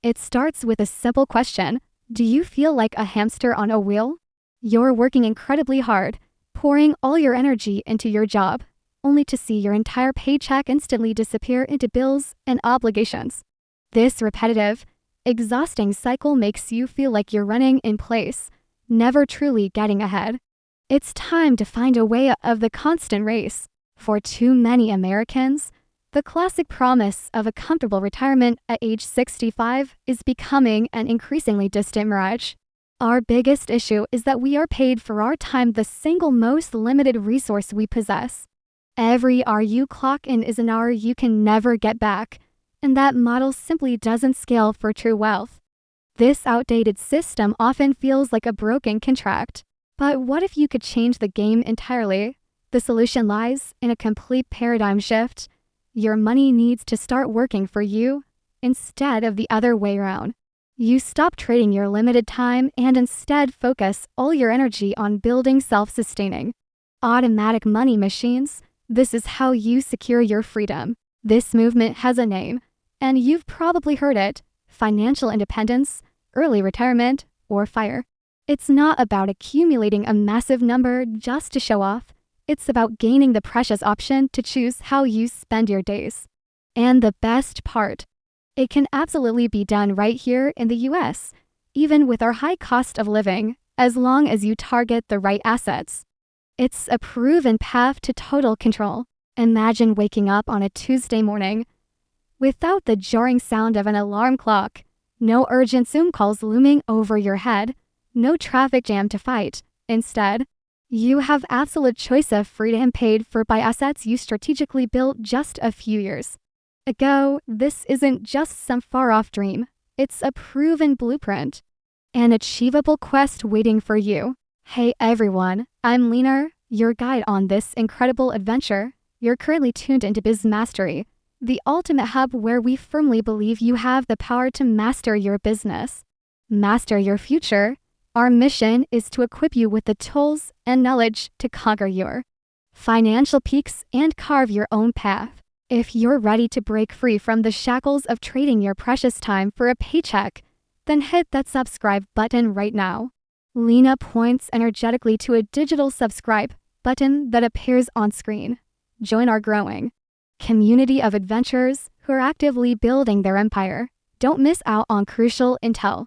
It starts with a simple question. Do you feel like a hamster on a wheel? You're working incredibly hard, pouring all your energy into your job, only to see your entire paycheck instantly disappear into bills and obligations. This repetitive, exhausting cycle makes you feel like you're running in place, never truly getting ahead. It's time to find a way out of the constant race. For too many Americans, the classic promise of a comfortable retirement at age 65 is becoming an increasingly distant mirage. Our biggest issue is that we are paid for our time, the single most limited resource we possess. Every hour you clock in is an hour you can never get back, and that model simply doesn't scale for true wealth. This outdated system often feels like a broken contract. But what if you could change the game entirely? The solution lies in a complete paradigm shift. Your money needs to start working for you instead of the other way around. You stop trading your limited time and instead focus all your energy on building self-sustaining, automatic money machines. This is how you secure your freedom. This movement has a name, and you've probably heard it: financial independence, early retirement, or FIRE. It's not about accumulating a massive number just to show off. It's about gaining the precious option to choose how you spend your days. And the best part, it can absolutely be done right here in the US, even with our high cost of living, as long as you target the right assets. It's a proven path to total control. Imagine waking up on a Tuesday morning without the jarring sound of an alarm clock, no urgent Zoom calls looming over your head, no traffic jam to fight. Instead, you have absolute choice of freedom paid for by assets you strategically built just a few years ago. This isn't just some far-off dream. It's a proven blueprint, an achievable quest waiting for you. Hey everyone, I'm Lena, your guide on this incredible adventure. You're currently tuned into Bizmastery, the ultimate hub where we firmly believe you have the power to master your business, master your future. Our mission is to equip you with the tools and knowledge to conquer your financial peaks and carve your own path. If you're ready to break free from the shackles of trading your precious time for a paycheck, then hit that subscribe button right now. Lena points energetically to a digital subscribe button that appears on screen. Join our growing community of adventurers who are actively building their empire. Don't miss out on crucial intel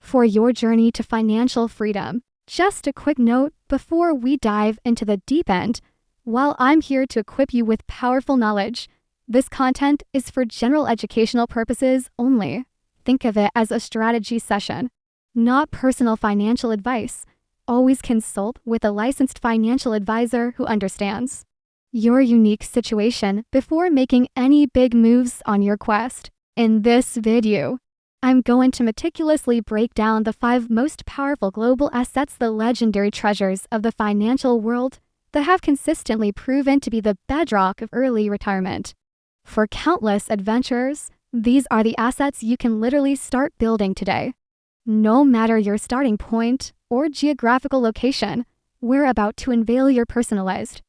for your journey to financial freedom. Just a quick note before we dive into the deep end. While I'm here to equip you with powerful knowledge, this content is for general educational purposes only. Think of it as a strategy session, not personal financial advice. Always consult with a licensed financial advisor who understands your unique situation before making any big moves on your quest. In this video, I'm going to meticulously break down the 5 most powerful global assets, the legendary treasures of the financial world that have consistently proven to be the bedrock of early retirement. For countless adventurers, these are the assets you can literally start building today. No matter your starting point or geographical location, we're about to unveil your personalized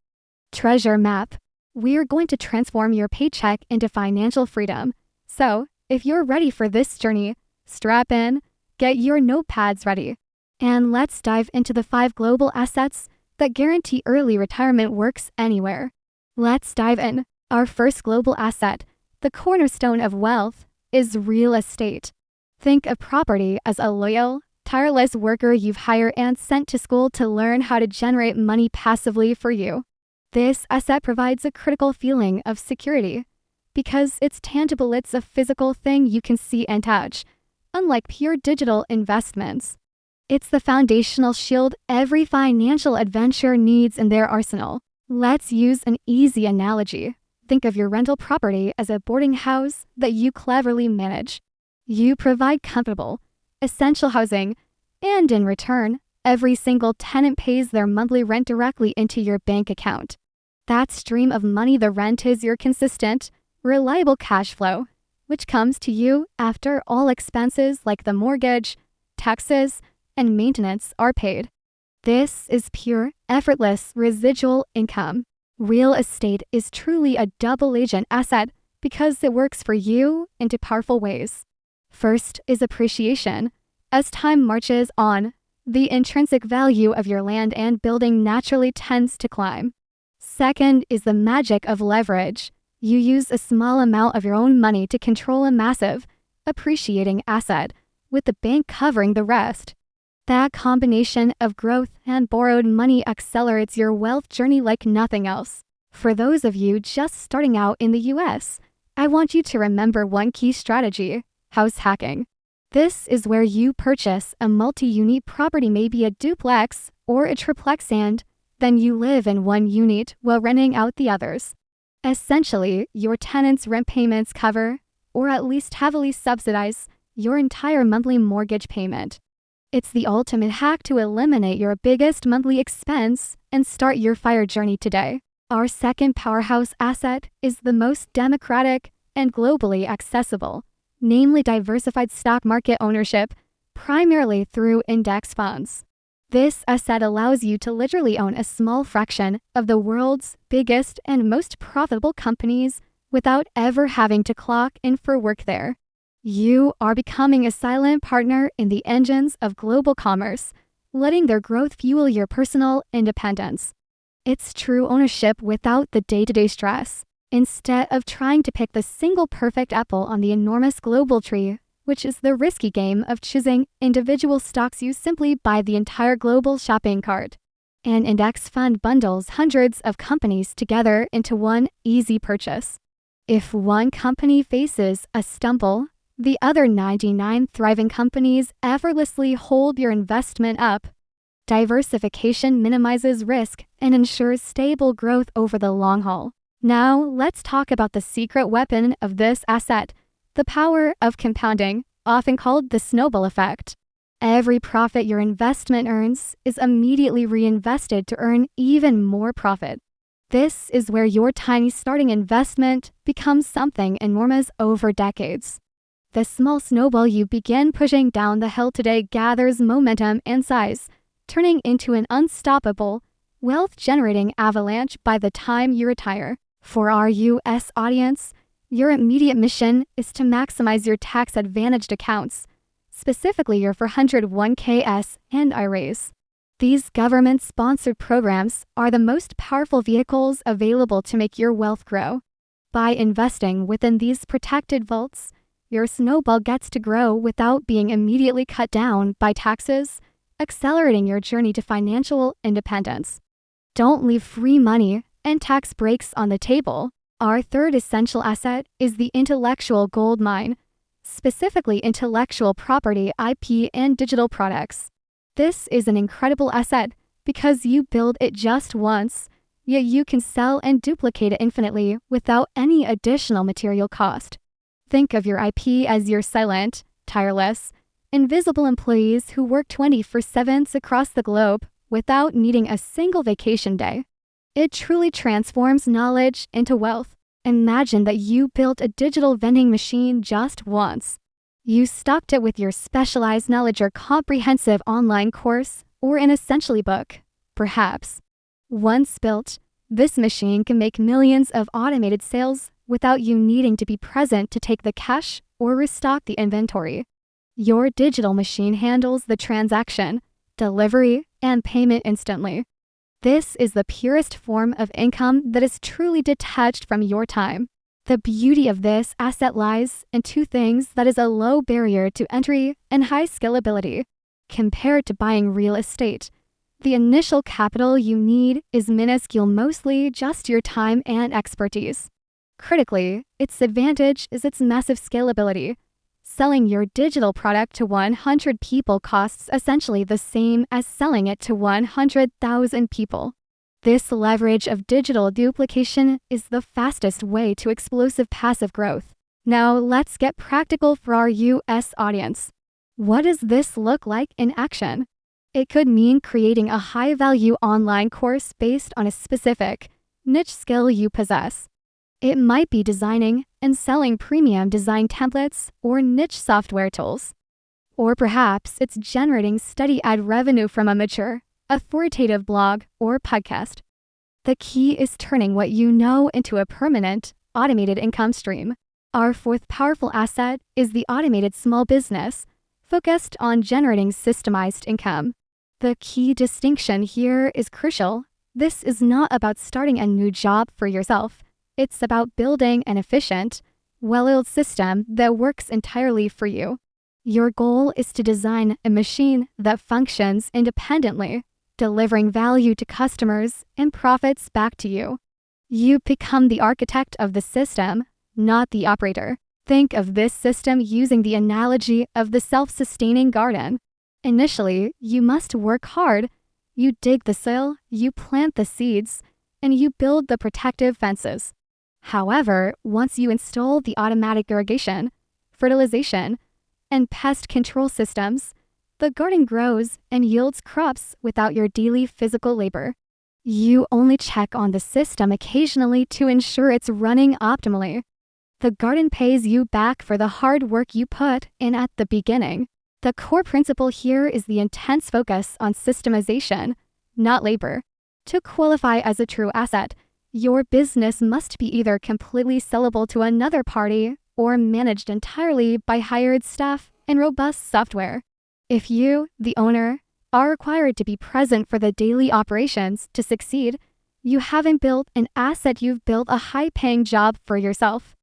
treasure map. We're going to transform your paycheck into financial freedom. So, if you're ready for this journey, strap in, get your notepads ready, and let's dive into the 5 global assets that guarantee early retirement works anywhere. Let's dive in. Our first global asset, the cornerstone of wealth, is real estate. Think of property as a loyal, tireless worker you've hired and sent to school to learn how to generate money passively for you. This asset provides a critical feeling of security because it's tangible. It's a physical thing you can see and touch, unlike pure digital investments. It's the foundational shield every financial adventurer needs in their arsenal. Let's use an easy analogy. Think of your rental property as a boarding house that you cleverly manage. You provide comfortable, essential housing, and in return, every single tenant pays their monthly rent directly into your bank account. That stream of money, the rent, is your consistent, reliable cash flow, which comes to you after all expenses like the mortgage, taxes, and maintenance are paid. This is pure, effortless residual income. Real estate is truly a double-agent asset because it works for you in 2 powerful ways. First is appreciation. As time marches on, the intrinsic value of your land and building naturally tends to climb. Second is the magic of leverage. You use a small amount of your own money to control a massive, appreciating asset, with the bank covering the rest. That combination of growth and borrowed money accelerates your wealth journey like nothing else. For those of you just starting out in the US, I want you to remember one key strategy: house hacking. This is where you purchase a multi-unit property, maybe a duplex or a triplex, and then you live in one unit while renting out the others. Essentially, your tenants' rent payments cover, or at least heavily subsidize, your entire monthly mortgage payment. It's the ultimate hack to eliminate your biggest monthly expense and start your FIRE journey today. Our second powerhouse asset is the most democratic and globally accessible, namely diversified stock market ownership, primarily through index funds. This asset allows you to literally own a small fraction of the world's biggest and most profitable companies without ever having to clock in for work there. You are becoming a silent partner in the engines of global commerce, letting their growth fuel your personal independence. It's true ownership without the day-to-day stress. Instead of trying to pick the single perfect apple on the enormous global tree, which is the risky game of choosing individual stocks, you simply buy the entire global shopping cart. An index fund bundles hundreds of companies together into one easy purchase. If one company faces a stumble, the other 99 thriving companies effortlessly hold your investment up. Diversification minimizes risk and ensures stable growth over the long haul. Now, let's talk about the secret weapon of this asset: the power of compounding, often called the snowball effect. Every profit your investment earns is immediately reinvested to earn even more profit. This is where your tiny starting investment becomes something enormous over decades. The small snowball you begin pushing down the hill today gathers momentum and size, turning into an unstoppable, wealth-generating avalanche by the time you retire. For our US audience, your immediate mission is to maximize your tax-advantaged accounts, specifically your 401ks and IRAs. These government-sponsored programs are the most powerful vehicles available to make your wealth grow. By investing within these protected vaults, your snowball gets to grow without being immediately cut down by taxes, accelerating your journey to financial independence. Don't leave free money and tax breaks on the table. Our third essential asset is the intellectual gold mine, specifically intellectual property, IP, and digital products. This is an incredible asset because you build it just once, yet you can sell and duplicate it infinitely without any additional material cost. Think of your IP as your silent, tireless, invisible employees who work 24/7 across the globe without needing a single vacation day. It truly transforms knowledge into wealth. Imagine that you built a digital vending machine just once. You stocked it with your specialized knowledge or comprehensive online course or an essentially book, perhaps. Once built, this machine can make millions of automated sales without you needing to be present to take the cash or restock the inventory. Your digital machine handles the transaction, delivery, and payment instantly. This is the purest form of income that is truly detached from your time. The beauty of this asset lies in two things: that is a low barrier to entry and high scalability. Compared to buying real estate, the initial capital you need is minuscule, mostly just your time and expertise. Critically, its advantage is its massive scalability. Selling your digital product to 100 people costs essentially the same as selling it to 100,000 people. This leverage of digital duplication is the fastest way to explosive passive growth. Now let's get practical for our US audience. What does this look like in action? It could mean creating a high-value online course based on a specific niche skill you possess. It might be designing and selling premium design templates or niche software tools. Or perhaps it's generating steady ad revenue from a mature, authoritative blog or podcast. The key is turning what you know into a permanent, automated income stream. Our fourth powerful asset is the automated small business, focused on generating systemized income. The key distinction here is crucial. This is not about starting a new job for yourself. It's about building an efficient, well-oiled system that works entirely for you. Your goal is to design a machine that functions independently, delivering value to customers and profits back to you. You become the architect of the system, not the operator. Think of this system using the analogy of the self-sustaining garden. Initially, you must work hard. You dig the soil, you plant the seeds, and you build the protective fences. However, once you install the automatic irrigation, fertilization, and pest control systems, the garden grows and yields crops without your daily physical labor. You only check on the system occasionally to ensure it's running optimally. The garden pays you back for the hard work you put in at the beginning. The core principle here is the intense focus on systemization, not labor. To qualify as a true asset, your business must be either completely sellable to another party or managed entirely by hired staff and robust software. If you, the owner, are required to be present for the daily operations to succeed, you haven't built an asset, you've built a high-paying job for yourself.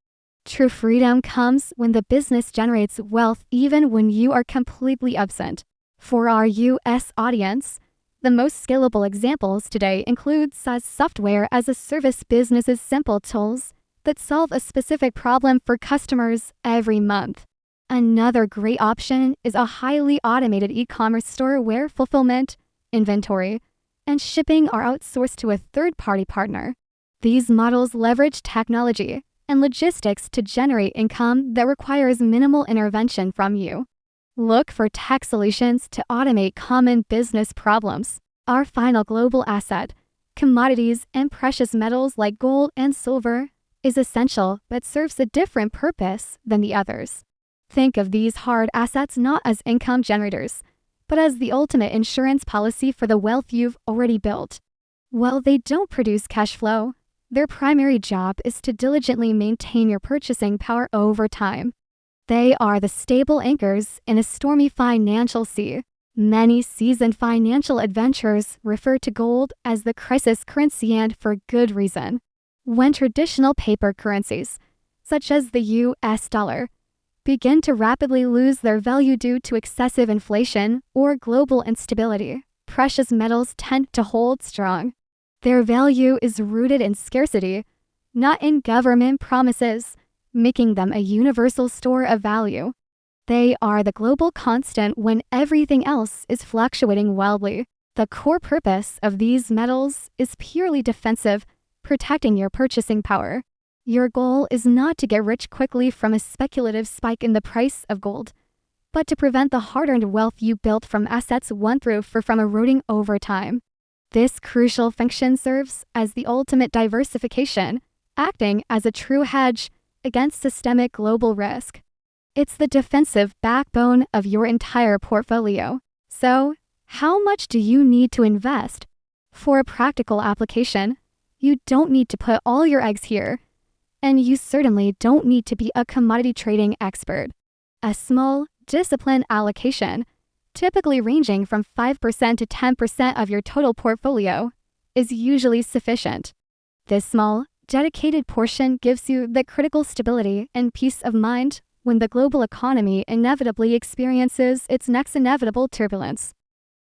True freedom comes when the business generates wealth even when you are completely absent. For our US audience, the most scalable examples today include SaaS software as a service businesses, simple tools that solve a specific problem for customers every month. Another great option is a highly automated e-commerce store where fulfillment, inventory, and shipping are outsourced to a third-party partner. These models leverage technology and logistics to generate income that requires minimal intervention from you. Look for tech solutions to automate common business problems. Our final global asset, commodities and precious metals like gold and silver, is essential but serves a different purpose than the others. Think of these hard assets not as income generators, but as the ultimate insurance policy for the wealth you've already built. While they don't produce cash flow, their primary job is to diligently maintain your purchasing power over time. They are the stable anchors in a stormy financial sea. Many seasoned financial adventurers refer to gold as the crisis currency, and for good reason. When traditional paper currencies, such as the US dollar, begin to rapidly lose their value due to excessive inflation or global instability, precious metals tend to hold strong. Their value is rooted in scarcity, not in government promises, making them a universal store of value. They are the global constant when everything else is fluctuating wildly. The core purpose of these metals is purely defensive, protecting your purchasing power. Your goal is not to get rich quickly from a speculative spike in the price of gold, but to prevent the hard-earned wealth you built from assets one through four from eroding over time. This crucial function serves as the ultimate diversification, acting as a true hedge against systemic global risk. It's the defensive backbone of your entire portfolio. So, how much do you need to invest? For a practical application, you don't need to put all your eggs here, and you certainly don't need to be a commodity trading expert. A small, disciplined allocation, typically ranging from 5% to 10% of your total portfolio, is usually sufficient. This small, dedicated portion gives you the critical stability and peace of mind when the global economy inevitably experiences its next inevitable turbulence.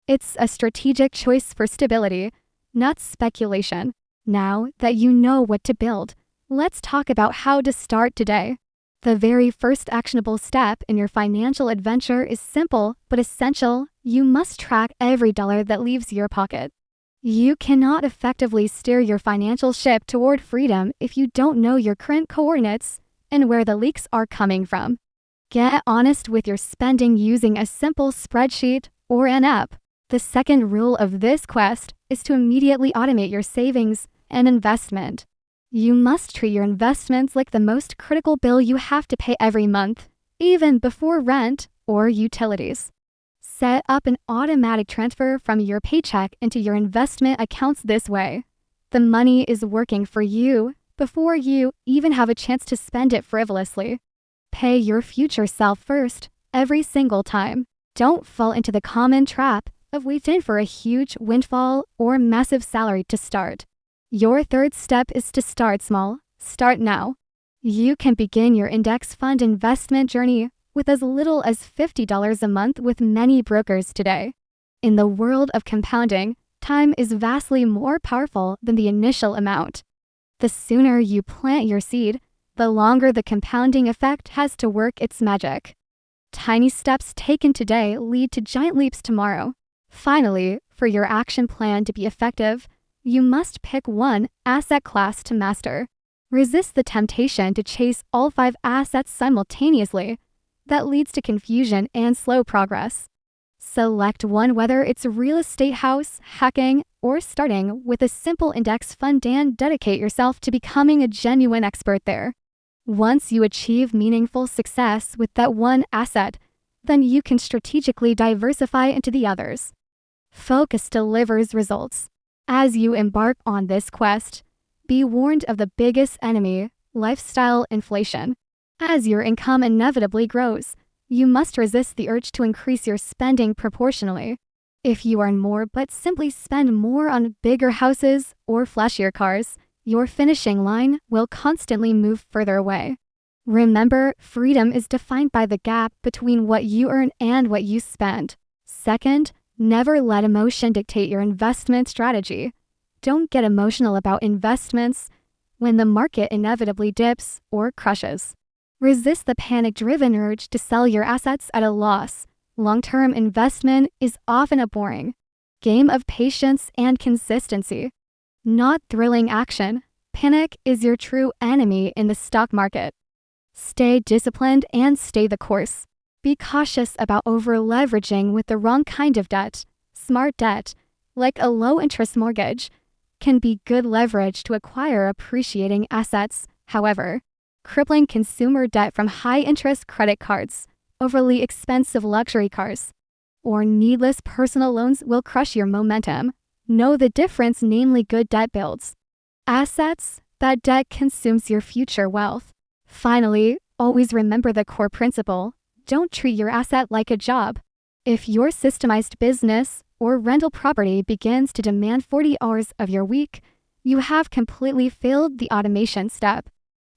It's a strategic choice for stability, not speculation. Now that you know what to build, let's talk about how to start today. The very first actionable step in your financial adventure is simple but essential. You must track every dollar that leaves your pocket. You cannot effectively steer your financial ship toward freedom if you don't know your current coordinates and where the leaks are coming from. Get honest with your spending using a simple spreadsheet or an app. The second rule of this quest is to immediately automate your savings and investment. You must treat your investments like the most critical bill you have to pay every month, even before rent or utilities. Set up an automatic transfer from your paycheck into your investment accounts this way. The money is working for you, before you even have a chance to spend it frivolously. Pay your future self first, every single time. Don't fall into the common trap of waiting for a huge windfall or massive salary to start. Your third step is to start small. Start now. You can begin your index fund investment journey with as little as $50 a month with many brokers today. In the world of compounding, time is vastly more powerful than the initial amount. The sooner you plant your seed, the longer the compounding effect has to work its magic. Tiny steps taken today lead to giant leaps tomorrow. Finally, for your action plan to be effective, you must pick one asset class to master. Resist the temptation to chase all 5 assets simultaneously. That leads to confusion and slow progress. Select one, whether it's real estate, house, hacking, or starting with a simple index fund, and dedicate yourself to becoming a genuine expert there. Once you achieve meaningful success with that one asset, then you can strategically diversify into the others. Focus delivers results. As you embark on this quest, be warned of the biggest enemy, lifestyle inflation. As your income inevitably grows, you must resist the urge to increase your spending proportionally. If you earn more but simply spend more on bigger houses or flashier cars, your finishing line will constantly move further away. Remember, freedom is defined by the gap between what you earn and what you spend. Second, never let emotion dictate your investment strategy. Don't get emotional about investments when the market inevitably dips or crashes. Resist the panic-driven urge to sell your assets at a loss. Long-term investment is often a boring game of patience and consistency, not thrilling action. Panic is your true enemy in the stock market. Stay disciplined and stay the course. Be cautious about over-leveraging with the wrong kind of debt. Smart debt, like a low-interest mortgage, can be good leverage to acquire appreciating assets. However, crippling consumer debt from high-interest credit cards, overly expensive luxury cars, or needless personal loans will crush your momentum. Know the difference, namely good debt builds assets, bad debt consumes your future wealth. Finally, always remember the core principle. Don't treat your asset like a job. If your systemized business or rental property begins to demand 40 hours of your week, you have completely failed the automation step.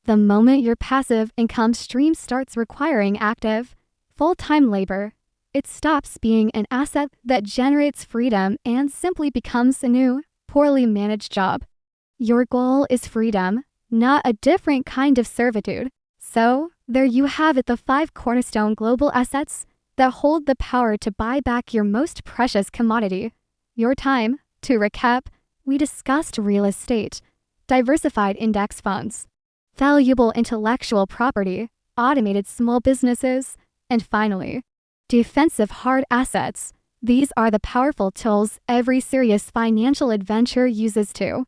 The moment your passive income stream starts requiring active, full-time labor, it stops being an asset that generates freedom and simply becomes a new, poorly managed job. Your goal is freedom, not a different kind of servitude. So, there you have it, the 5 cornerstone global assets that hold the power to buy back your most precious commodity, your time. To recap, we discussed real estate, diversified index funds, valuable intellectual property, automated small businesses, and finally, defensive hard assets. These are the powerful tools every serious financial adventurer uses to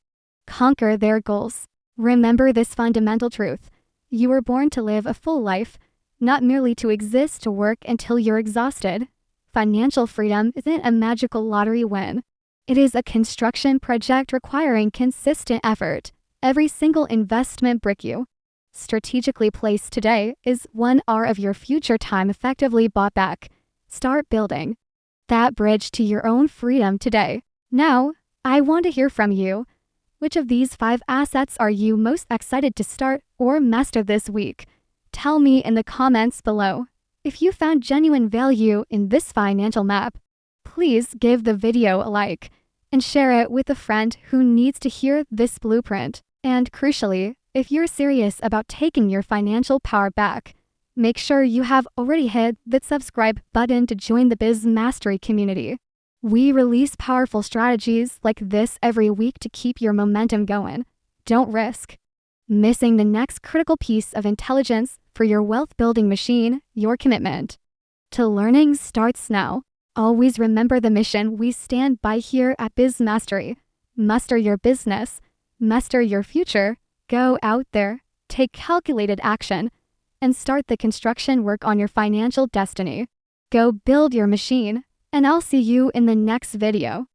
conquer their goals. Remember this fundamental truth. You were born to live a full life, not merely to exist to work until you're exhausted. Financial freedom isn't a magical lottery win. It is a construction project requiring consistent effort. Every single investment brick you strategically placed today is 1 hour of your future time effectively bought back. Start building that bridge to your own freedom today. Now, I want to hear from you. Which of these 5 assets are you most excited to start or master this week? Tell me in the comments below. If you found genuine value in this financial map, please give the video a like and share it with a friend who needs to hear this blueprint. And crucially, if you're serious about taking your financial power back, make sure you have already hit that subscribe button to join the Bizmastery community. We release powerful strategies like this every week to keep your momentum going. Don't risk missing the next critical piece of intelligence for your wealth building machine. Your commitment to learning starts now. Always remember the mission we stand by here at Bizmastery. Master your business, master your future. Go out there, take calculated action, and start the construction work on your financial destiny. Go build your machine, and I'll see you in the next video.